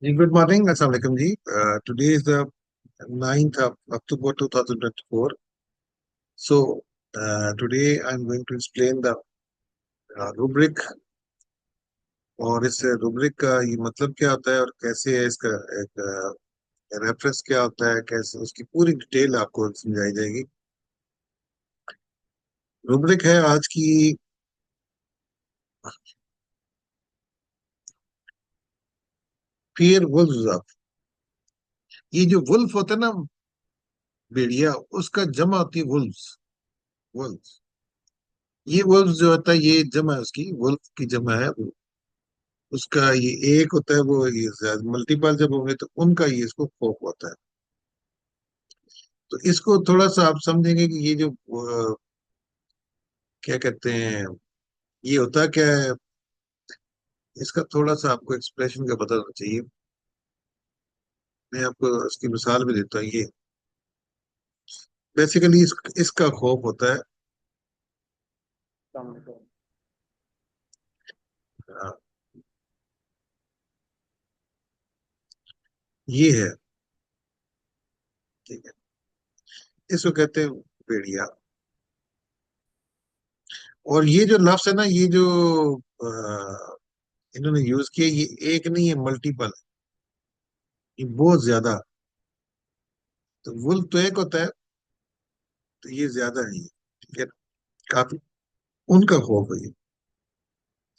जी good morning अस्सलाम वालेकुम जी। Today is the 9th of October 2024. So today I'm going to explain the rubric और इस rubric का ये मतलब क्या होता है और कैसे है इसका एक रेफरेंस क्या होता है, कैसे उसकी पूरी डिटेल आपको समझाई जाएगी। रुब्रिक है आज की फियर वुल्व्स। ये जो वुल्फ होता है ना, भेड़िया, उसका जमा होती है वुल्व्स। वुल्व्स, ये वुल्व्स जो होता है ये जमा है, उसकी वुल्फ की जमा है। उसका ये एक होता है, वो ये मल्टीपल जब होंगे तो उनका ये इसको खौफ होता है। तो इसको थोड़ा सा आप समझेंगे कि ये जो क्या कहते हैं, ये होता क्या है। इसका थोड़ा सा आपको एक्सप्रेशन का पता होना चाहिए। मैं आपको इसकी मिसाल भी देता हूँ। ये बेसिकली इसका खौफ होता है। हाँ, ये है, ठीक है। इसको कहते हैं भेड़िया। और ये जो लफ्ज है ना, ये जो इन्होंने यूज किया, ये एक नहीं है, मल्टीपल। ये बहुत ज्यादा। तो वुल्फ तो एक होता है, तो ये ज्यादा है ये, ठीक है। काफी उनका खौफ है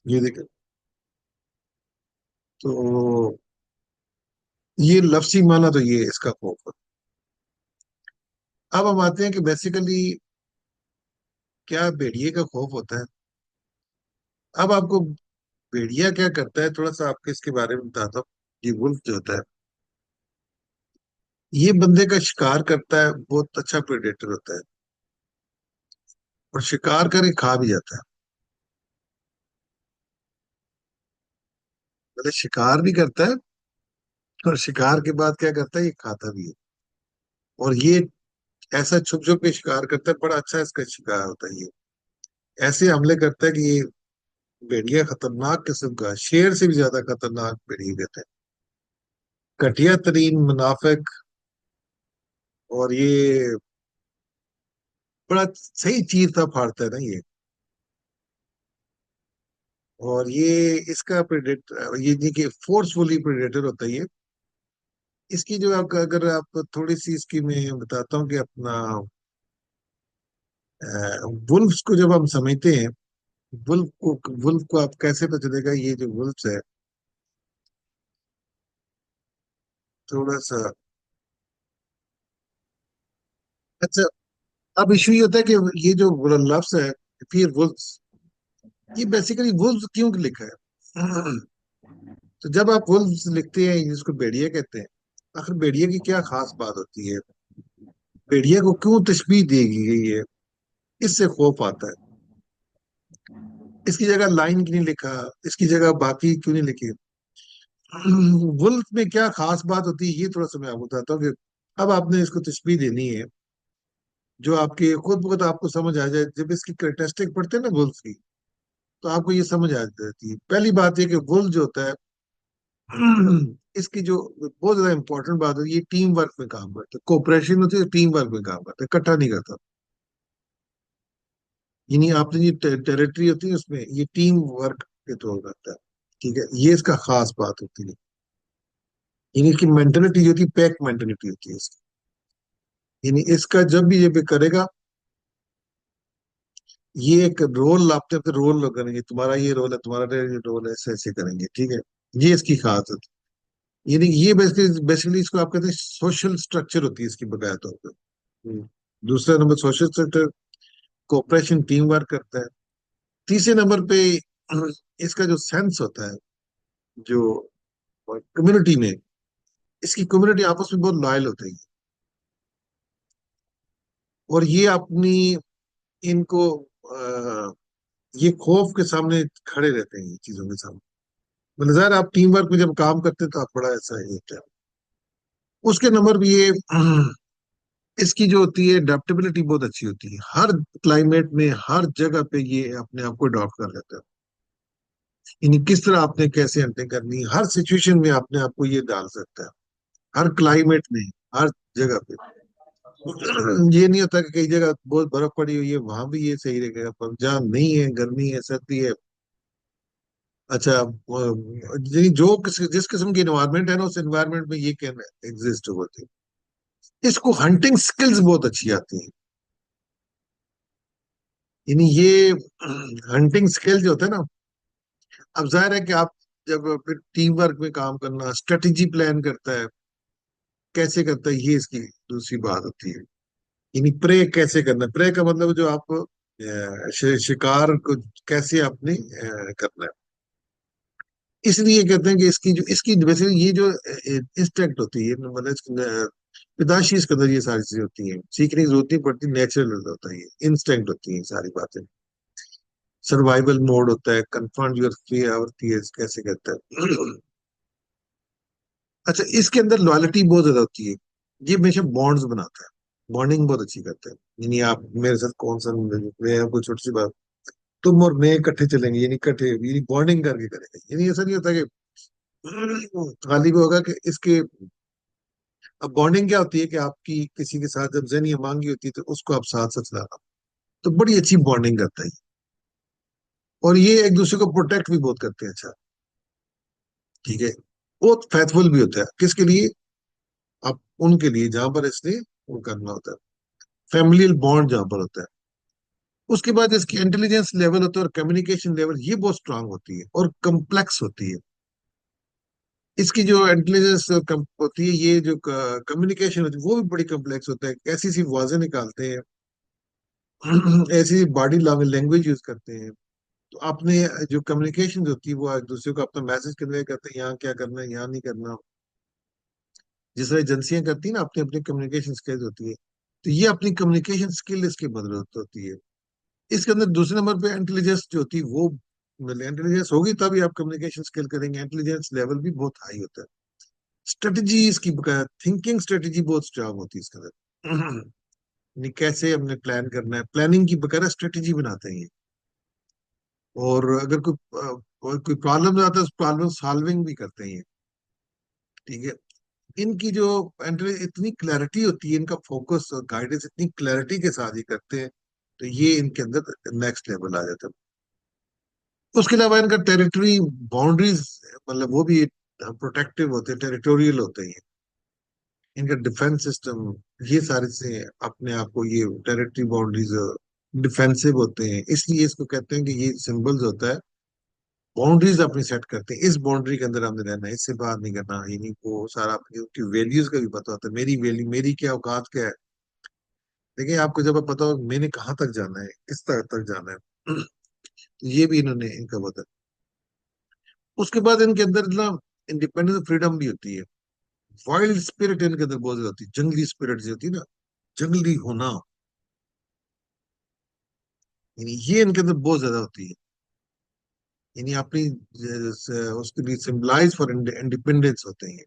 ये देखें। तो ये लफ्सी माना तो ये इसका खौफ है। अब हम आते हैं कि बेसिकली क्या भेड़िए का खौफ होता है। अब आपको भेड़िया क्या करता है, थोड़ा सा आपको इसके बारे में बताता हूँ। ये वुल्फ जो होता है, ये बंदे का शिकार करता है, बहुत अच्छा प्रेडेटर होता है। और शिकार करके खा भी जाता है। मतलब शिकार भी करता है, और शिकार के बाद क्या करता है, ये खाता भी है। और ये ऐसा छुप छुप के शिकार करता है, बड़ा अच्छा इसका शिकार होता है ये। ऐसे हमले करता है कि ये भेड़िया खतरनाक किस्म का, शेर से भी ज्यादा खतरनाक भेड़िया कहते हैं। घटिया तरीन मुनाफिक। और ये बड़ा सही चीरता फाड़ता है ना ये। और ये इसका प्रेडेटर, ये देखिए फोर्सफुली प्रेडेटर होता है ये। इसकी जो आप, अगर आप थोड़ी सी इसकी मैं बताता हूँ कि अपना वुल्फ्स को जब हम समझते हैं, वुल्फ को आप कैसे पता चलेगा ये जो वुल्फ्स है। थोड़ा सा, अच्छा। अब इशू ये होता है कि ये जो लफ्ज है फिर वुल्फ्स, ये बेसिकली वुल्फ क्यों लिखा है। तो जब आप वुल्व्स लिखते हैं, जिसको भेड़िया कहते हैं, आखिर भेड़िया की क्या खास बात होती है, भेड़िया को क्यों तशबीह दी गई है, इससे खौफ आता है। इसकी जगह लाइन क्यों नहीं लिखा, इसकी जगह बाकी क्यों नहीं लिखी। वुल्फ में क्या खास बात होती है, ये थोड़ा सा मैं आपको बताता हूँ कि अब आपने इसको तशबीह देनी है जो आपके खुद ब खुद आपको समझ आ जाए। जब इसकी कैरेक्टरिस्टिक पढ़ते हैं ना वुल्फ की, तो आपको ये समझ आ जाती है। पहली बात ये कि वुल्फ जो होता है, इसकी जो बहुत ज्यादा इंपॉर्टेंट बात है, ये टीम वर्क में काम करता है, कोऑपरेशन होती है, टीम वर्क में काम करता है, इकट्ठा नहीं करता। यानी आपने ये टेरिटरी होती है, उसमें ये टीम वर्क के थ्रू करता है, ठीक है। ये इसका खास बात होती है। यानी इसकी मेंटेलिटी जो होती है, पैक मेंटेलिटी होती है इसकी। यानी इसका जब भी ये भी करेगा, ये एक रोल, आपने अपने रोल करेंगे, तुम्हारा ये रोल है, तुम्हारा ये रोल है, ऐसे ऐसे करेंगे, ठीक है। ये इसकी खास होती है। यानी ये बेसिकली बेसिकली इसको आप कहते हैं सोशल स्ट्रक्चर होती है इसकी, बकाया तौर पर। दूसरा number social sector, cooperation, team work करता है। तीसरे नंबर पे इसका जो सेंस होता है, जो कम्युनिटी में, इसकी कम्युनिटी आपस में बहुत लॉयल होती है। और ये अपनी, इनको ये खौफ के सामने खड़े रहते हैं, ये चीजों के सामने। मतलब ज़ाहिर है, आप टीम वर्क में जब काम करते हैं तो आप बड़ा ऐसा ही होता है। उसके नंबर भी ये इसकी जो होती है अडेप्टेबिलिटी बहुत अच्छी होती है। हर क्लाइमेट में, हर जगह पे ये अपने आप को अडॉप्ट कर लेता है। यानी किस तरह आपने कैसे हंटिंग करनी है, हर सिचुएशन में आपने आपको ये डाल सकता है, हर क्लाइमेट में, हर जगह पे। ये नहीं होता कि कई जगह बहुत बर्फ पड़ी हुई है वहां भी ये सही रहेगा, पर जहाँ नहीं है, गर्मी है, सर्दी है, अच्छा जो जिस किस्म की इन्वायरमेंट है ना, उस इन्वायरमेंट में ये कैन एग्जिस्ट होती है। इसको हंटिंग स्किल्स बहुत अच्छी आती है। यानी ये हंटिंग स्किल जो होता है ना, अब जाहिर है कि आप जब फिर टीम वर्क में काम करना, स्ट्रेटेजी प्लान करता है, कैसे करता है, ये इसकी दूसरी बात होती है। यानी प्रे कैसे करना है, प्रे का मतलब जो आप शिकार को कैसे आपने करना है। इसलिए कहते हैं कि इसकी वैसे ये जो इंस्टेंक्ट होती है, मतलब पैदाशी इसके अंदर ये सारी चीजें होती हैं, सीखने की जरूरत नहीं पड़ती, नेचुरल होता है, ये इंस्टेंक्ट होती हैं सारी बातें। सर्वाइवल मोड होता है, कन्फ्रंट योर फियर होती है, कैसे कहता है। अच्छा, इसके अंदर लॉयल्टी बहुत ज्यादा होती है, ये हमेशा बॉन्ड्स बनाता है, बॉन्डिंग बहुत अच्छी करता है। यानी आप मेरे साथ कौन सा, मैं आपको छोटी सी बात, तुम और मैं इकट्ठे चलेंगे, यानी इकट्ठे, यानी बॉन्डिंग करके करेंगे। यानी ऐसा नहीं होता कि खाली भी होगा कि इसके, अब बॉन्डिंग क्या होती है कि आपकी किसी के साथ जब जहनी मांगी होती है तो उसको आप साथ साथ चलाना, तो बड़ी अच्छी बॉन्डिंग करता है। और ये एक दूसरे को प्रोटेक्ट भी बहुत करते हैं, अच्छा, ठीक है। बहुत फेथफुल भी होता है, किसके लिए, आप उनके लिए जहां पर इसने वो करना होता है, फैमिलियल बॉन्ड जहां पर होता है। उसके बाद इसकी इंटेलिजेंस लेवल होता है और कम्युनिकेशन लेवल, ये बहुत स्ट्रांग होती है और कम्प्लेक्स होती है। इसकी जो इंटेलिजेंस होती है, ये जो कम्युनिकेशन होती है वो भी बड़ी कम्प्लेक्स होता है, ऐसी सी आवाजें निकालते हैं, ऐसी बॉडी लैंग्वेज यूज करते हैं। तो आपने जो कम्युनिकेशन होती है वो एक दूसरे को अपना मैसेज कन्वे करते हैं, यहाँ क्या करना है, यहाँ नहीं करना। जिस तरह एजेंसियां करती है ना, अपनी अपनी कम्युनिकेशन स्किल्स होती है, तो ये अपनी कम्युनिकेशन स्किल इसके बदल होती है। इसके अंदर दूसरे नंबर पे इंटेलिजेंस जो होती है वो, मतलब इंटेलिजेंस होगी तभी आप कम्युनिकेशन स्किल करेंगे, इंटेलिजेंस लेवल भी बहुत हाई होता है। स्ट्रेटजी इसकी, थिंकिंग स्ट्रेटजी बहुत स्ट्रांग होती है इसके अंदर। यानी कैसे हमने प्लान करना है, प्लानिंग की बकायदा स्ट्रेटजी बनाते हैं ये। और अगर कोई प्रॉब्लम आता है, उस प्रॉब्लम सॉल्विंग भी करते हैं ये, ठीक है। इनकी जो इतनी क्लैरिटी होती है, इनका फोकस और गाइडेंस इतनी क्लैरिटी के साथ ही करते हैं, तो ये इनके अंदर नेक्स्ट लेवल आ जाता है। उसके अलावा इनका टेरिटरी बाउंड्रीज, मतलब वो भी प्रोटेक्टिव होते हैं, टेरिटोरियल होते हैं। इनका डिफेंस सिस्टम, ये सारे से अपने आप को, ये टेरिटरी बाउंड्रीज डिफेंसिव होते हैं, इसलिए इसको कहते हैं कि ये सिंबल्स होता है, बाउंड्रीज अपनी सेट करते हैं, इस बाउंड्री के अंदर हमने रहना है, इससे बाहर नहीं करना। यानी वो सारा अपनी उनकी वैल्यूज का भी पता होता है, मेरी वैल्यू, मेरी क्या औकात क्या है। देखिए, आपको जब पता हो मैंने कहाँ तक जाना है, किस तक जाना है, तो ये भी इन्होंने इनका बता। उसके बाद इनके अंदर ना इंडिपेंडेंस, फ्रीडम भी होती है। वाइल्ड स्पिरिट इनके अंदर बहुत ज्यादा होती है, जंगली स्पिरिट जो होती है ना, जंगली होना, यानी ये इनके अंदर बहुत ज्यादा होती है। यानी अपनी उसके लिए सिंबलाइज फॉर इंडिपेंडेंस होते हैं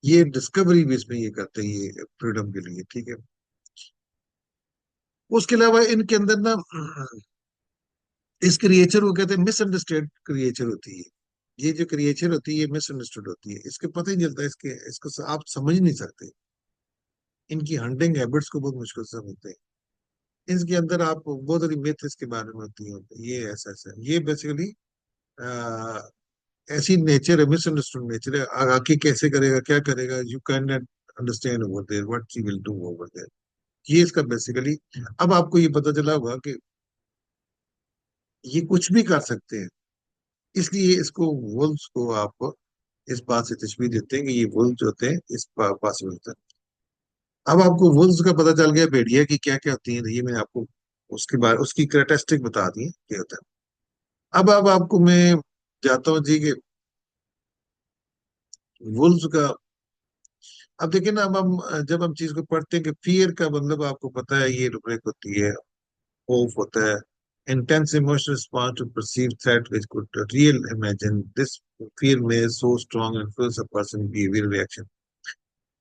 ये डिस्कवरी भी इसमें ये करते हैं, ये फ्रीडम के लिए, ठीक है। उसके अलावा इनके अंदर ना इस क्रिएचर को कहते हैं मिसअंडरस्टैंड क्रिएचर होती है। ये जो क्रिएचर होती है ये मिसअंडरस्टूड होती है, इसके पता ही नहीं चलता, इसके इसको आप समझ नहीं सकते। इनकी हंटिंग हैबिट्स को बहुत मुश्किल से समझते हैं। इसके अंदर आप बहुत सारी मिथ इसके बारे में होती है, ये ऐसा ऐसा, ये बेसिकली ऐसी नेचर है, मिसअंडरस्टूड नेचर है, आगे कैसे करेगा, क्या करेगा, you can not understand over there what she will do over there. ये इसका बेसिकली, अब आपको ये पता चला होगा कि ये कुछ भी कर सकते हैं, इसलिए इसको वुल्व्स को आप इस बात से तशबीह देते हैं कि ये वुल्व जो होते हैं इस पास में होता है। अब आपको वुल्व्स का पता चल गया, भेड़िया की क्या क्या होती है, तो ये मैंने आपको उसके बारे, उसकी कैरेक्टरिस्टिक बता दी है क्या होता है। अब आपको मैं जाता हूँ जी कि वुल्व्स का, अब देखिए ना, अब हम जब हम चीज को पढ़ते हैं कि फियर का मतलब आपको पता है, ये रुब्रिक होती है, होप होता है, intense emotional response to perceived threat which could real imagine this fear may so strong influence a person behavior reaction.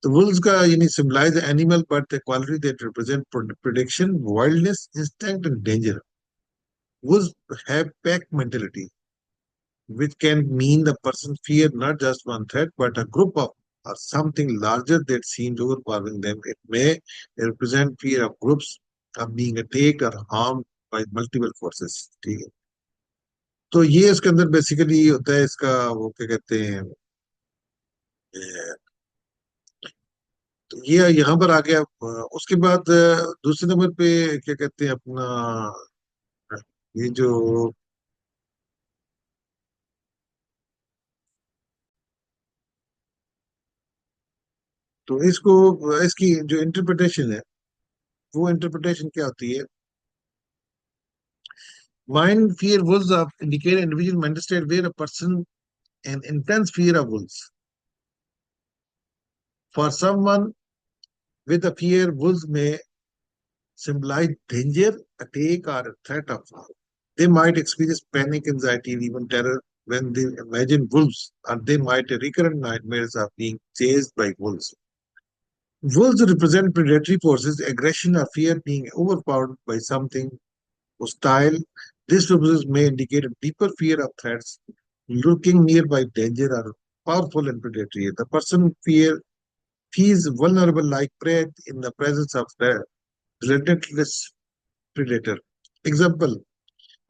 तो wolves का यानी symbolize animal but the quality that represent prediction, wildness, instinct and danger. Wolves have pack mentality. which can mean the person fear not just one threat, but a group of or something larger that seems overpowering them. It may represent fear of groups of being attacked or harmed by multiple forces. ठीक है, तो ये इसके अंदर basically होता है इसका वो क्या कहते हैं तो ये यहाँ पर आ गया। उसके बाद दूसरे नंबर पे क्या कहते हैं अपना ये जो तो इसको इसकी जो इंटरप्रिटेशन है वो इंटरप्रिटेशन क्या होती है। Mind fear Wolves indicate individual mental state where a person an intense fear of wolves. For someone with a fear, wolves may symbolize danger, attack, or a threat of harm. They might experience panic, anxiety, and even terror when they imagine wolves, or they might have recurrent nightmares of being chased by wolves. Wolves represent predatory forces, aggression, or fear being overpowered by something hostile. These purposes may indicate a deeper fear of threats, lurking nearby danger, or powerful and predatory. The person feels vulnerable like prey in the presence of a relentless predator. Example: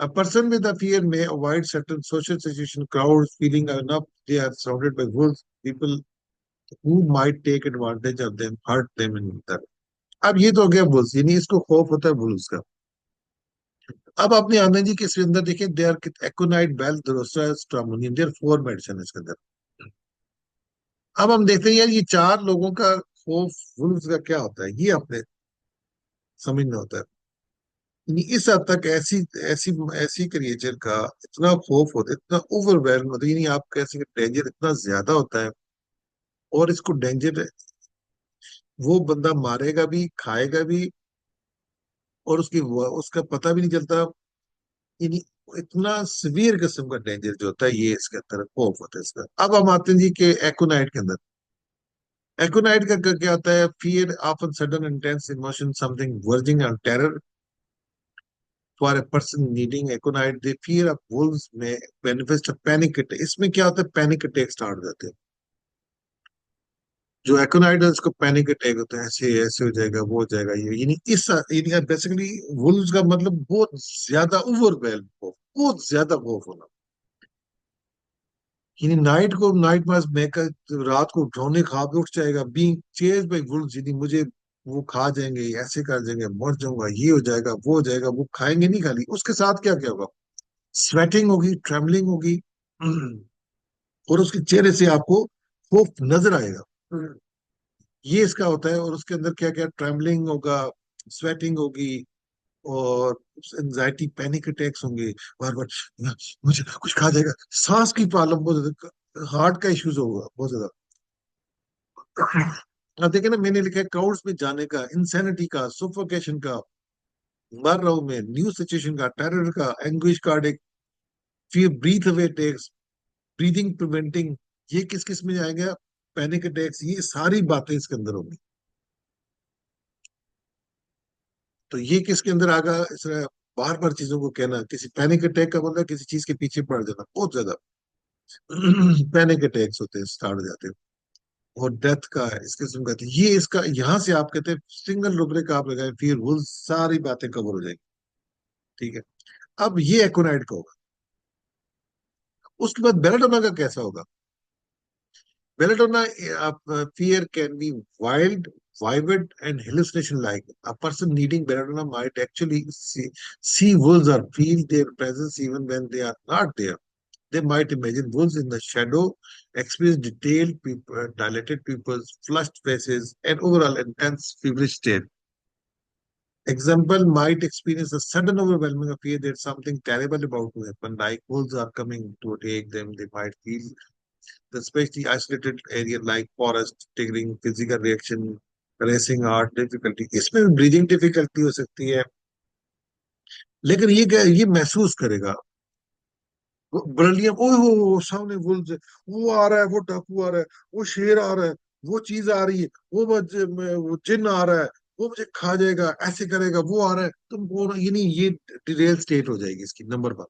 a person with a fear may avoid certain social situations, crowds, feeling enough they are surrounded by wolves, people who might take advantage of them, hurt them in that. अब ये तो हो गया bulls, यानी इसको खौफ होता है बुल्स का। अब आपने आनंद जी के इसके अंदर देखिए they are aconite bell drosera stramonium there four medicine इसके अंदर। अब हम देखते हैं यार ये चार लोगों का खौफ वुल्व्स का क्या होता है ये अपने समझना होता है। यानी इस हद तक ऐसी ऐसी ऐसी क्रिएचर का इतना खौफ होता है, इतना ओवरवेलम होता है, यानी आप कह सकते डेंजर इतना ज्यादा होता है। और इसको डेंजर वो बंदा मारेगा भी खाएगा भी और उसका पता भी नहीं चलता। यानी इतना सिवियर किस्म का डेंजर जो होता है ये इसके अंदर खौफ होता है इसका। अब हम आते हैं जी के एक्ोनाइट के अंदर। एक्ोनाइट का क्या होता है, fear often sudden intense emotion something verging on terror. For a person needing aconite they fear of wolves may manifest panic attack. इसमें क्या होता है पैनिक अटैक स्टार्ट हो जाते हैं। जो एक्ोनाइट है उसको पैनिक अटैक होता है, ऐसे ऐसे हो जाएगा वो हो जाएगा ये, यानी इस यानी बेसिकली वुल्व्स का मतलब बहुत ज्यादा ओवरवेल्म हो, बहुत ज्यादा खौफ होना। यानी नाइट को नाइट में रात को ड्रोने खा के उठ जाएगा बीइंग चेज बाय वुल्व्स, यानी मुझे वो खा जाएंगे ऐसे कर जाएंगे मर जाऊंगा ये हो जाएगा वो हो जाएगा। वो खाएंगे नहीं खाली, उसके साथ क्या क्या होगा, स्वेटिंग होगी, ट्रेमलिंग होगी, और उसके चेहरे से आपको खौफ नजर आएगा। ये इसका होता है। और उसके अंदर क्या क्या ट्रेमलिंग होगा, स्वेटिंग होगी, और एंजाइटी पैनिक अटैक्स होंगे बार बार, मुझे कुछ खा जाएगा, सांस की प्रॉब्लम बहुत ज्यादा, हार्ट का इश्यूज होगा बहुत ज्यादा। अब देखिए ना मैंने लिखा है क्राउड्स में जाने का, इंसैनिटी का, सुफोकेशन का, मर रहा हूं मैं, न्यू सिचुएशन का, टेरर का, एंग्विश कार्डिक, फिर breath away takes, breathing preventing, ये किस किस में जाएगा, पैनिक अटैक्स, ये सारी बातें इसके अंदर होंगी। तो ये किसके अंदर आगा इस बार बार चीजों को कहना, किसी पैनिक अटैक का मतलब किसी चीज के पीछे पड़ जाना बहुत ज्यादा। पैनिक अटैक्स होते हैं स्टार्ट हो जाते हैं। और डेथ का इस किस्म का ये इसका यहाँ से आप कहते हैं सिंगल रुब्रिक आप लगाए फिर वो सारी बातें कवर हो जाएंगी। ठीक है, अब ये एकोनाइट का होगा। उसके बाद बेलाडोना का कैसा होगा। Belladonna, fear can be wild, vivid, and hallucination-like. A person needing belladonna might actually see wolves or feel their presence even when they are not there. They might imagine wolves in the shadow, experience detailed, dilated pupils, flushed faces, and overall intense feverish state. Example might experience a sudden overwhelming fear that something terrible about to happen, like wolves are coming to take them. They might feel the especially isolated area like forest, triggering physical reaction, racing heart, difficulty। इसमें breathing difficulty हो सकती है, लेकिन ये क्या ये महसूस करेगा ब्रिलियम, ओ सामने वो आ रहा है, वो डाकू आ रहा है, वो शेर आ रहा है, वो चीज आ रही है, वो जिन आ रहा है, वो मुझे खा जाएगा, ऐसे करेगा, वो आ रहा है, तुम वो ये नहीं, ये रियल स्टेट हो जाएगी इसकी नंबर 1।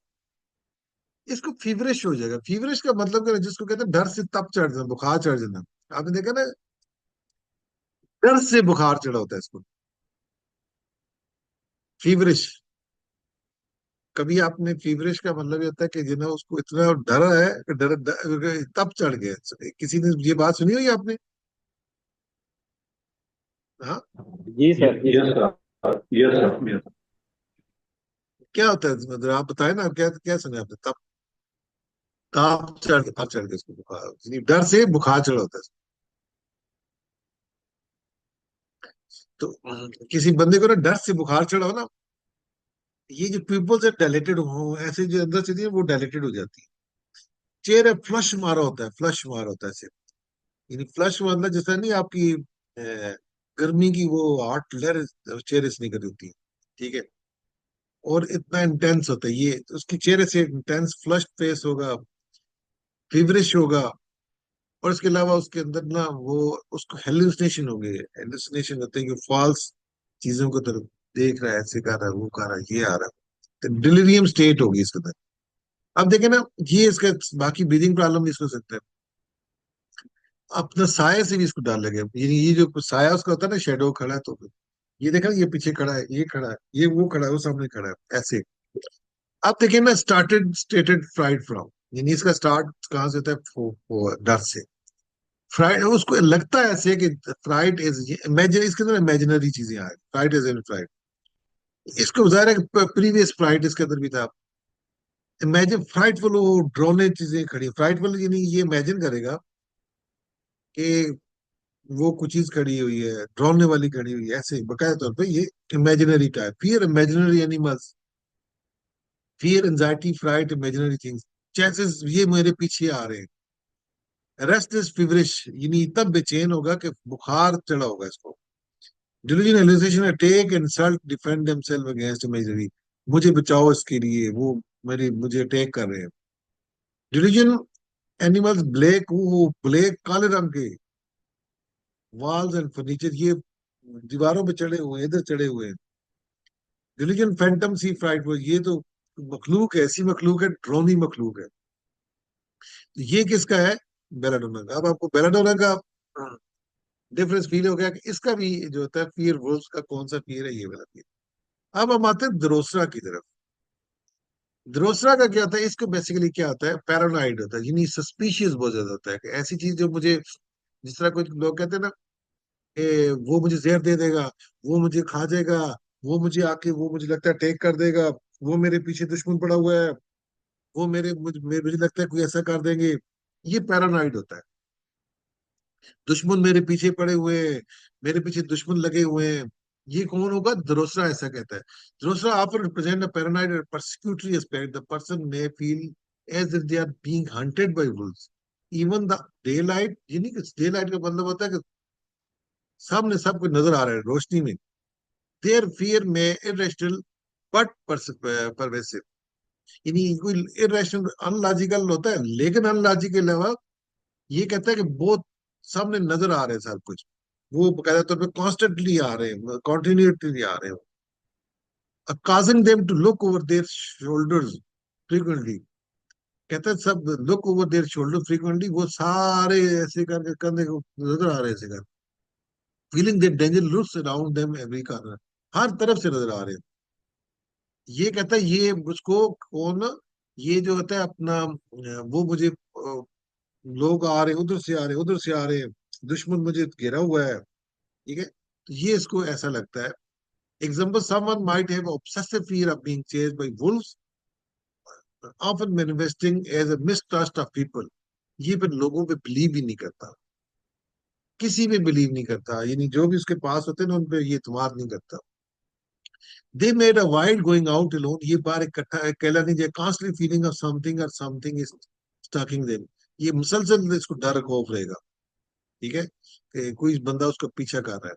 इसको फीवरिश हो जाएगा। फीवरिश का मतलब क्या है? जिसको कहते हैं डर से तप चढ़ जाना, बुखार चढ़ जाना। आपने देखा ना, डर से बुखार चढ़ा होता है इसको, फीवरिश। कभी आपने फीवरिश का मतलब ये होता है कि जिन्हें उसको इतना डर है कि तप चढ़ गया। किसी ने ये बात सुनी हुई है आपने? हाँ। जी सर, जी yes sir. Sir, yes sir, yes. क्या होता है मतलब आप बताए ना, क्या क्या सुने आपने? तप, तप चढ़ गया उसको, बुखार यानी डर से बुखार चढ़ा होता है। तो किसी बंदे को ना डर से बुखार चढ़ा हो ना, ये जो पीपल से डायलेटेड हो, ऐसे जो अंदर से वो डायलेटेड हो जाती है। चेहरे फ्लश मारा होता है, फ्लश मारा होता है सिर्फ। यानी फ्लश मतलब जैसा नहीं आपकी गर्मी की वो हॉट लहर चेहरे से निकल होती है। ठीक है। और इतना इंटेंस होता है ये, तो उसके चेहरे से इंटेंस फ्लश फेस होगा, फीवरिश होगा। और इसके अलावा उसके अंदर ना वो, उसको हेलुसिनेशन हो गई है। हेलुसिनेशन होते हैं कि फॉल्स चीजों को तरफ देख रहा है, ऐसे कर रहा है, वो कर रहा है, ये आ रहा है। तो डिलीरियम स्टेट होगी इसके अंदर। अब देखें ना, ये इसका बाकी ब्रीदिंग प्रॉब्लम नहीं हो सकता है। अपना साया से भी इसको डाल लगे, ये जो साया उसका होता है ना, शेडो खड़ा है तो ये देखा, ये पीछे खड़ा है, ये खड़ा है, ये वो खड़ा है, वो सामने खड़ा है, ऐसे। अब देखिए ना, स्टार्टेड स्टेटेड फ्राइड फ्रॉम, यानी इसका स्टार्ट कहाँ से होता है? डर से। फ्राइड उसको लगता है ऐसे कि फ्राइड इज इमेजिन, इसके अंदर इमेजिनरी चीजें आ रही, फ्राइड इज इन फ्राइड। इसको जाहिर है प्रीवियस फ्राइड इसके अंदर भी था। इमेजिन फ्राइटफुल, वो ड्रोने चीजें खड़ी, फ्राइटफुल यानी ये इमेजिन करेगा कि वो कुछ चीज खड़ी हुई है, डरावने वाली खड़ी हुई है, ऐसे बकाया तौर पे ये imaginary type fear, imaginary animals, fear, anxiety, fright, imaginary things, chances ये मेरे पीछे आ रहे हैं। रेस्टलेस फीवरिश, यानी तब बेचैन होगा कि बुखार चढ़ा होगा इसको। Delusion, hallucination, attack, insult, defend themselves against imaginary, मुझे बचाओ इसके लिए, वो मेरे मुझे अटैक कर रहे हैं। डिलीजन एनिमल्स ब्लैक, वो ब्लैक काले रंग के वॉल्स एंड फर्नीचर, ये दीवारों पे चढ़े हुए हैं, इधर चढ़े हुए हैं। रिलीजन फैंटम सी फ्राइट, वो ये तो मखलूक है, ऐसी मखलूक है, ड्रोनी मखलूक है। तो ये किसका है? बेलाडोना का। अब आपको बेलाडोना का डिफरेंस फील हो गया कि इसका भी जो होता है फियर, वुल्व्स का कौन सा फियर है, ये वाला फियर। अब हम आते हैं द्रोसरा की तरफ। द्रोसरा का क्या होता है? इसको बेसिकली क्या होता है? पैरानॉइड होता है, यानी सस्पिशियस बहुत ज्यादा होता है कि ऐसी चीज जो मुझे, जिस तरह कुछ लोग कहते हैं ना, वो मुझे जहर दे देगा, वो मुझे खा जाएगा, वो मुझे आके, वो मुझे लगता है अटैक कर देगा, वो मेरे पीछे दुश्मन पड़ा हुआ है, वो मुझे लगता है कोई ऐसा कर देंगे। ये पैरानाइड होता है। दुश्मन मेरे पीछे पड़े हुए हैं, मेरे पीछे दुश्मन लगे हुए हैं। ये कौन होगा? द्रोसरा ऐसा कहता है। द्रोसरा ऑफर रिप्रेजेंट अ पैरानाइड और persecutory aspect. The person may feel as if they are being hunted by wolves. Even the daylight, यानी कि daylight का मतलब होता है कि सामने सब कुछ नजर आ रहा है रोशनी में। देयर फियर में इरेशनल बट परवेसिव, यानी कोई इरेशनल अनलॉजिकल होता है, लेकिन अनलॉजिक के अलावा ये कहता है कि बहुत सामने नजर आ रहे हैं सब कुछ। वो बकायदा तौर पे कॉन्स्टेंटली आ रहे हैं, कॉन्टिन्यूटली आ रहे हैं, causing them to look over their shoulders frequently। कहता है सब look over there shoulder frequently, वो सारे ऐसे करके कंधे को नजर आ रहे हैं, ऐसे कर feeling that danger looks around them every corner, हर तरफ से नजर आ रहे हैं। ये कहता है ये मुझको कौन, ये जो होता है अपना वो मुझे लोग आ रहे हैं, उधर से आ रहे हैं, उधर से आ रहे हैं, दुश्मन मुझे घेरा हुआ है। ठीक है, तो ये इसको ऐसा लगता है। Example, someone might have obsessive fear of being chased by wolves, often manifesting as a mistrust of people. ये फिर लोगों पे बिलीव ही नहीं करता, किसी पे बिलीव नहीं करता, यानी जो भी उसके पास होते हैं ना, उन पे ये इत्मीनान नहीं करता। They made a wide going out alone, ये बार इकट्ठा अकेला नहीं जाए, कॉन्स्टली फीलिंग ऑफ समथिंग और समथिंग इज स्टॉकिंग देम, ये मुसलसल इसको डर खौफ रहेगा। ठीक है, कि कोई बंदा उसका पीछा कर रहा है।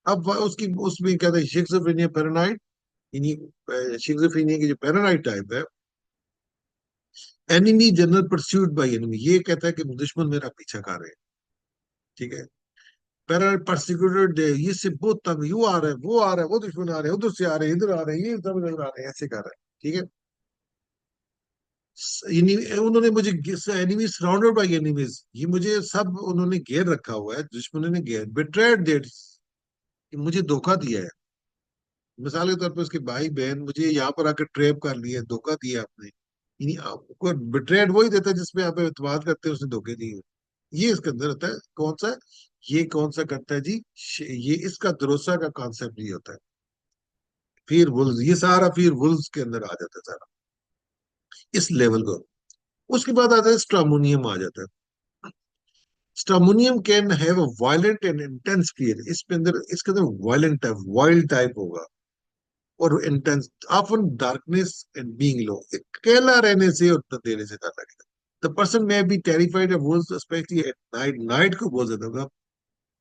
अब उसकी उसमें क्या था, शिज़ोफ्रेनिया पैरानाइड, यानी शिज़ोफ्रेनिया की जो पैरानाइड टाइप है, enemy general pursued by enemy, ये कहता है कि दुश्मन मेरा पीछा कर रहे हैं। ठीक है, पैरानाइड परसिक्यूटेड, ये से बहुत तंग, यू आ रहा है, वो आ रहा है, वो दुश्मन आ रहे हैं, उधर से आ रहे हैं, इधर आ रहे हैं, ये सब नजर आ रहे हैं, ऐसे कर रहे हैं। ठीक है, उन्होंने मुझे, एनिमी सराउंडेड बाय एनिमीज, ये मुझे सब उन्होंने घेर रखा हुआ है, दुश्मनों ने घेर, बिट्रेड दैट, मुझे धोखा दिया है। मिसाल के तौर पे उसके भाई बहन मुझे यहाँ पर आकर ट्रैप कर लिया, धोखा दिया आपने। यानी आपको बिट्रेड वही देता है जिसपे आप एतमाद करते हैं, उसने धोखे दिए। ये इसके अंदर होता है, कौन सा, ये कौन सा करता है जी, ये इसका भरोसा का कॉन्सेप्ट ये होता है। फिर वुल्स, ये सारा फिर वुल्स के अंदर आ जाता है सारा, इस लेवल को। उसके बाद आता है स्ट्रामोनियम आ जाता है। Stramonium can have a violent and intense fear, इसके अंदर वायलेंट टाइप, वाइल्ड टाइप होगा, और intense, often darkness and being low, अकेला रहने से और अंधेरे से डर लगेगा। The person may be terrified of wolves specially at night, night को बहुत ज्यादा होगा,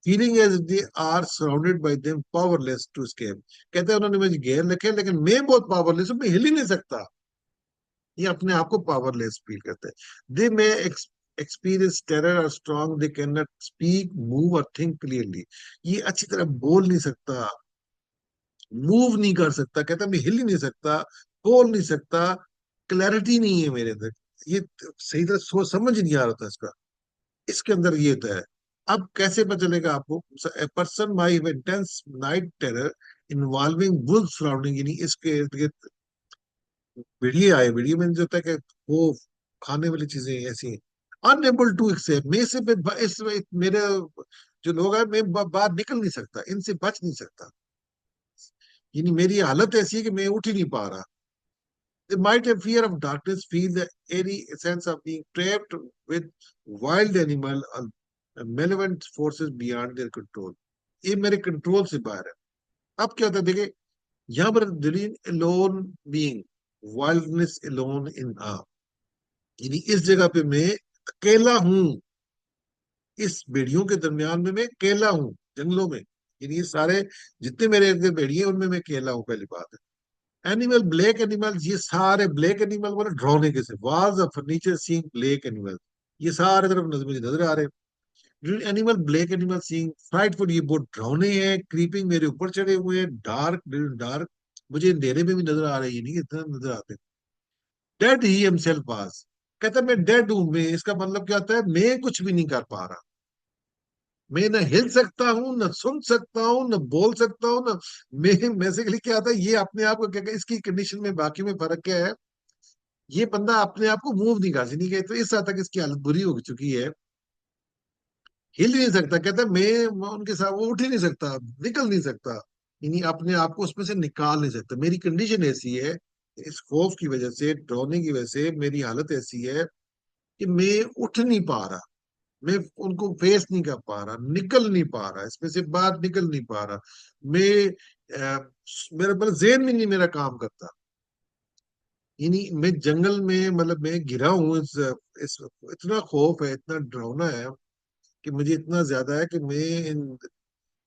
feeling as they are surrounded by them, powerless to escape. कहते हैं उन्होंने मुझे घेर रखे हैं, लेकिन मैं बहुत पावरलेस हूँ, मैं हिल ही नहीं सकता। ये अपने आप को पावरलेस फील करते हैं। दे मे एक्सपीरियंस टेरर और strong, they can not speak, move और थिंक क्लियरली। ये अच्छी तरह बोल नहीं सकता, मूव नहीं कर सकता, कहता मैं हिल ही नहीं सकता, बोल नहीं सकता, क्लैरिटी नहीं है मेरे अंदर, ये सही तरह सोच समझ नहीं आ रहा था इसका, इसके अंदर ये होता है। अब कैसे पता चलेगा आपको, person my intense night terror involving wolf surrounding, यानी इसके इर्द गिर्द भेड़िए आए, भेड़िए में जो होता है कि वो खाने वाली चीजें ऐसी हैं, अनएबल टू एक्सेप्ट, मैं से मेरे जो लोग हैं, मैं बाहर निकल नहीं सकता, इनसे बच नहीं सकता, यानी मेरी हालत ऐसी है कि मैं उठ ही नहीं पा रहा। They might have fear of darkness, feel the eerie sense of being trapped with wild animal or malevolent forces beyond their control. ये मेरे कंट्रोल से बाहर है। अब क्या होता है, देखिए यहाँ पर delusion alone being, wildness alone in a, यानी इस जगह पे मैं अकेला हूँ, इस भेड़ियों के दरमियान में मैं अकेला हूँ, जंगलों में, यानी ये सारे जितने मेरे इर्द गिर्द भेड़िए हैं, उनमें मैं अकेला हूँ, पहली बात है। एनिमल, ब्लैक एनिमल्स, ये सारे ब्लैक एनिमल वाले डरावने कैसे, was of furniture seeing black animal, ये सारे तरफ नजर मुझे नजर आ रहे हैं। Animal, black animal seeing frightful, ये बहुत डरावने हैं, क्रीपिंग मेरे ऊपर चढ़े हुए हैं, डार्क डार्क, मुझे अंधेरे में भी नजर आ रहे हैं, ये नहीं इतना नजर आते। डेड ही हिमसेल्फ वाज, कहता है मैं डेड हूं, मैं, इसका मतलब क्या होता है, मैं कुछ भी नहीं कर पा रहा, मैं न हिल सकता हूँ, न सुन सकता हूँ, न बोल सकता हूँ, न, मैं बेसिकली क्या होता है, ये अपने आप को क्या, इसकी कंडीशन में बाकी में फर्क क्या है, ये बंदा अपने आप को मूव नहीं कर, नहीं, तो इस हद तक इसकी हालत बुरी हो चुकी है, हिल ही नहीं सकता, कहता है मैं उनके साथ वो उठ ही नहीं सकता, निकल नहीं सकता, यानी अपने आप को उसमें से निकाल नहीं सकता, मेरी कंडीशन ऐसी है, इस खौफ की वजह से, डरने की वजह से मेरी हालत ऐसी है कि मैं उठ नहीं पा रहा, मैं उनको फेस नहीं कर पा रहा, निकल नहीं पा रहा, इसमें से बाहर निकल नहीं पा रहा, मैं मेरा मतलब जेन में नहीं मेरा काम करता, यानी मैं जंगल में, मतलब मैं घिरा हूँ इस इतना खौफ है, इतना डरावना है कि मुझे इतना ज्यादा है कि मैं इन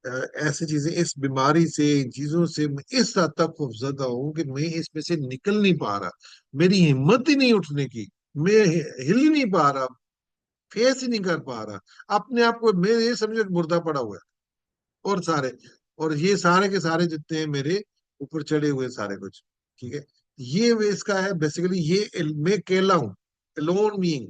अ, ऐसी चीजें, इस बीमारी से, इन चीजों से मैं इस हद तक खौफजदा हूँ कि मैं इसमें से निकल नहीं पा रहा, मेरी हिम्मत ही नहीं उठने की, मैं हिल ही नहीं पा रहा, फेस ही नहीं कर पा रहा अपने आप को, मैं ये समझो कि मुर्दा पड़ा हुआ है, और सारे, और ये सारे के सारे जितने हैं मेरे ऊपर चढ़े हुए सारे कुछ, ठीक है, ये इसका है बेसिकली, ये मैं अकेला हूँ, अलोन बीइंग,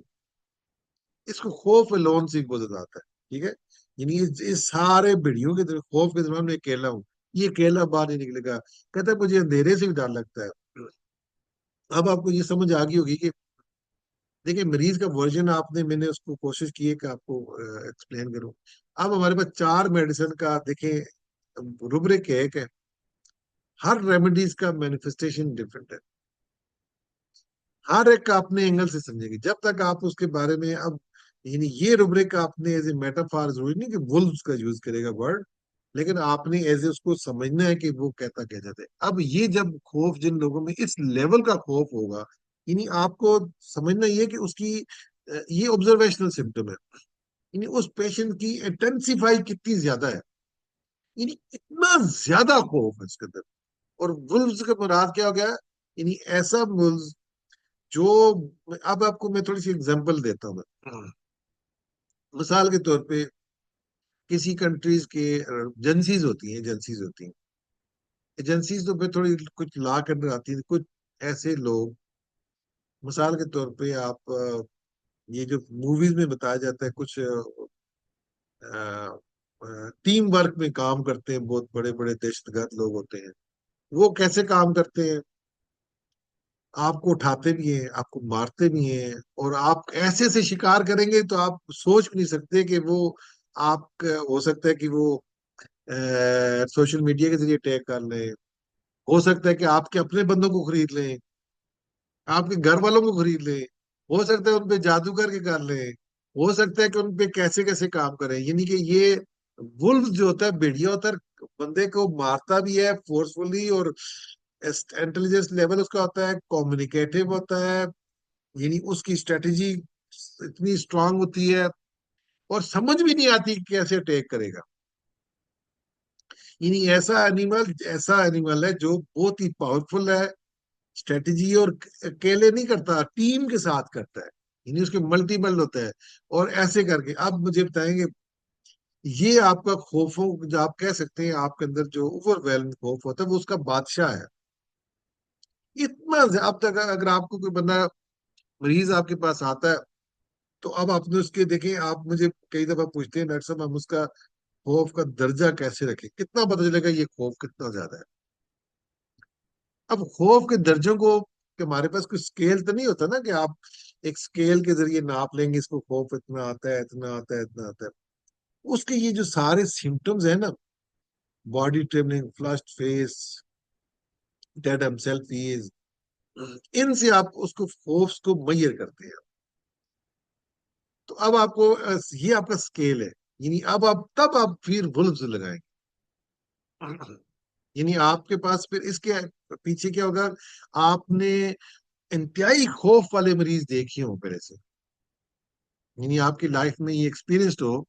इसको खौफ अलोन से बहुत ज्यादा आता है, ठीक है, यानी इस सारे भिड़ियों के खौफ के दौरान मैं अकेला हूँ, ये अकेला बाहर नहीं निकलेगा, कहता है मुझे अंधेरे से भी डर लगता है। अब आपको ये समझ आ गई होगी कि देखिए मरीज का वर्जन आपने, मैंने उसको कोशिश की है कि आपको एक्सप्लेन करूं। अब हमारे पास चार मेडिसिन का देखें रुब्रिक है कि हर रेमेडीज का मैनिफेस्टेशन डिफरेंट है, हर एक का अपने एंगल से समझेंगे, जब तक आप उसके बारे में, अब यानी ये रुब्रिक आपने एज ए मेटाफार, जरूरी नहीं कि वुल्व्स का यूज करेगा वर्ड, लेकिन आपने एज ए उसको समझना है कि वो कहता क्या चाहते हैं। अब ये जब खौफ जिन लोगों में इस लेवल का खौफ होगा, यानी आपको समझना ये कि उसकी ये ऑब्जर्वेशनल सिम्टम है, यानी उस पेशेंट की इंटेंसिफाई कितनी ज्यादा है, यानी इतना ज्यादा खौफ है इसके अंदर। और वुल्व्स का मुराद क्या हो गया, यानी ऐसा वुल्व्स जो, अब आपको मैं थोड़ी सी एग्जांपल देता हूँ मैं, मिसाल के तौर पे किसी कंट्रीज के एजेंसीज होती हैं, एजेंसीज होती हैं, एजेंसीज तो पे थोड़ी कुछ ला कर आती है, कुछ ऐसे लोग मिसाल के तौर पे आप ये जो मूवीज में बताया जाता है, कुछ टीम वर्क में काम करते हैं, बहुत बड़े बड़े दहशतगर्द लोग होते हैं। वो कैसे काम करते हैं? आपको उठाते भी हैं, आपको मारते भी हैं, और आप ऐसे ऐसे शिकार करेंगे तो आप सोच भी नहीं सकते कि वो आप, हो सकता है कि वो सोशल मीडिया के जरिए अटैक कर लें, हो सकता है कि आपके अपने बंदों को खरीद लें, आपके घर वालों को खरीद लें, हो सकता है उन पे जादू करके कर लें, हो सकता है कि उन पे कैसे कैसे काम करें। यानी कि ये वुल्फ जो होता है, भेड़िया होता है, बंदे को मारता भी है फोर्सफुली, और इंटेलिजेंस लेवल उसका होता है, कम्युनिकेटिव होता है, यानी उसकी स्ट्रेटेजी इतनी स्ट्रांग होती है, और समझ भी नहीं आती कि कैसे अटैक करेगा। यानी ऐसा एनिमल है जो बहुत ही पावरफुल है, स्ट्रेटेजी, और अकेले नहीं करता, टीम के साथ करता है, यानी उसके मल्टीपल होता है। और ऐसे करके आप मुझे बताएंगे, ये आपका खौफों, जो आप कह सकते हैं आपके अंदर जो ओवरवेलम खौफ होता है, वो उसका बादशाह है। अब तक अगर आपको कोई बंदा, मरीज आपके पास आता है, तो अब आपने उसके देखें, आप मुझे कई दफा पूछते हैं, डॉक्टर साहब हम उसका खौफ का दर्जा कैसे रखें, कितना पता चलेगा ये खौफ कितना ज्यादा है? अब खौफ के दर्जों को, कि हमारे पास कोई स्केल तो नहीं होता ना, कि आप एक स्केल के जरिए नाप लेंगे, इसको खौफ इतना आता है, इतना आता है, इतना आता है। उसके ये जो सारे सिम्टम्स है ना, body trembling, flushed face, dead himself is, इनसे आप उसको खौफ को मैयर करते हैं। तो अब आपको ये आपका स्केल है। यानी अब आप, तब आप फिर वुल्व्स लगाएंगे। यानी आपके पास फिर इसके पीछे क्या होगा? आपने इंतहाई खौफ वाले मरीज देखे हो पहले से, यानी आपकी लाइफ में ये एक्सपीरियंस्ड हो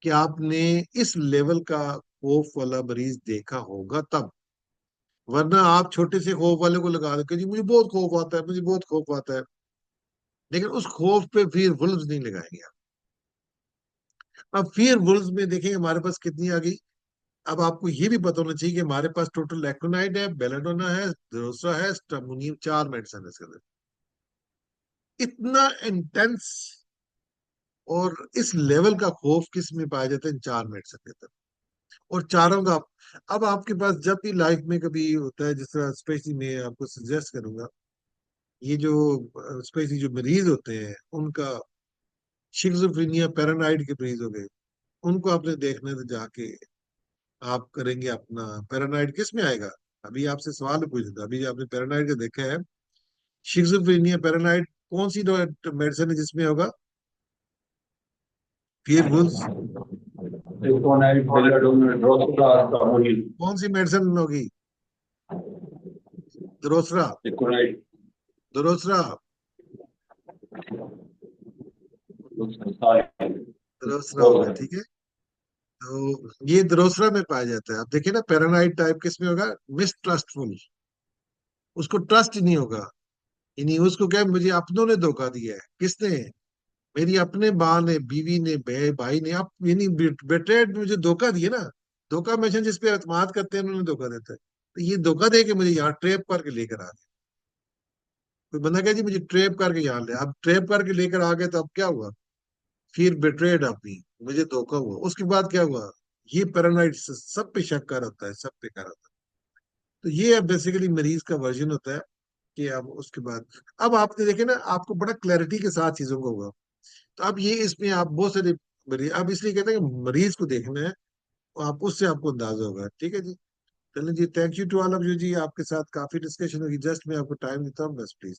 कि आपने इस लेवल का खौफ वाला मरीज देखा होगा तब। वरना आप छोटे से खौफ वाले को लगा दो कि जी मुझे बहुत खौफ आता है, मुझे बहुत खौफ आता है, लेकिन उस खौफ पे फिर वुल्व्स नहीं लगाएंगे आप। अब फिर वुल्व्स में देखेंगे हमारे पास कितनी आ गई। अब आपको ये भी पता होना चाहिए कि हमारे पास टोटल लेक्टोनाइड है, बेलाडोना है, दूसरा है स्ट्रामोनियम, 4 मेडिसिन है इसके अंदर। इतना इंटेंस और इस लेवल का खौफ किस में पाया जाता है? इन 4 मेडिसिन के अंदर। और चारों का अब आपके पास जब भी लाइफ में कभी होता है, जिस तरह स्पेशली मैं आपको सजेस्ट करूंगा, ये जो स्पेशली जो मरीज होते हैं उनका, शिज़ोफ्रेनिया, पैरानाइड के मरीज हो गए, उनको आपने देखने तो जाके आप करेंगे अपना, पैरानाइड किस में आएगा? अभी आपसे सवाल पूछ रहा था, अभी आपने पैरानाइड का देखा है, शिज़ोफ्रेनिया, पैरानाइड, कौन सी मेडिसिन है जिसमें होगा? फिर वुल्स, इलेक्ट्रोनाइट बेलाडोना ड्रोसोला स्टामोनिल कौन सी मेडिसिन होगी? दूसरा, इलेक्ट्रोनाइट दूसरा, सारे दूसरा हो गया, ड्रोसोला ठीक है। तो ये दूसरा में पाया जाता है। आप देखिए ना, पैरानाइड टाइप किस में होगा? मिसट्रस्टफुल, उसको ट्रस्ट नहीं होगा। यानी उसको क्या, मुझे अपनों ने धोखा दिया है। किसने? मेरी अपने माँ ने, बीवी ने, भाई ने, आप यानी बेट्रेड, मुझे धोखा दिया ना। धोखा हमेशा जिस पे एतमाद करते हैं उन्होंने धोखा देता है। तो ये धोखा दे के मुझे यहाँ ट्रैप करके लेकर आ गए। कोई बंदा कहे जी मुझे ट्रैप करके यहाँ ले, अब ट्रैप करके लेकर आ गए, तो अब क्या हुआ? फिर बेट्रेड अपनी, मुझे धोखा हुआ। उसके बाद क्या हुआ? ये पैरानाइड सब पे शक कर होता है, सब पे कर होता है। तो ये बेसिकली मरीज का वर्जन होता है। कि अब उसके बाद, अब आपने देखे ना, आपको बड़ा क्लैरिटी के साथ चीजों को होगा। तो अब ये इसमें आप बहुत सारे मरीज, अब इसलिए कहते हैं कि मरीज को देखना है, तो आप उससे आपको अंदाजा होगा। ठीक है जी। चलिए जी, thank you to all of you जी, आपके साथ काफी डिस्कशन होगी। जस्ट मैं आपको टाइम देता हूँ बस, प्लीज।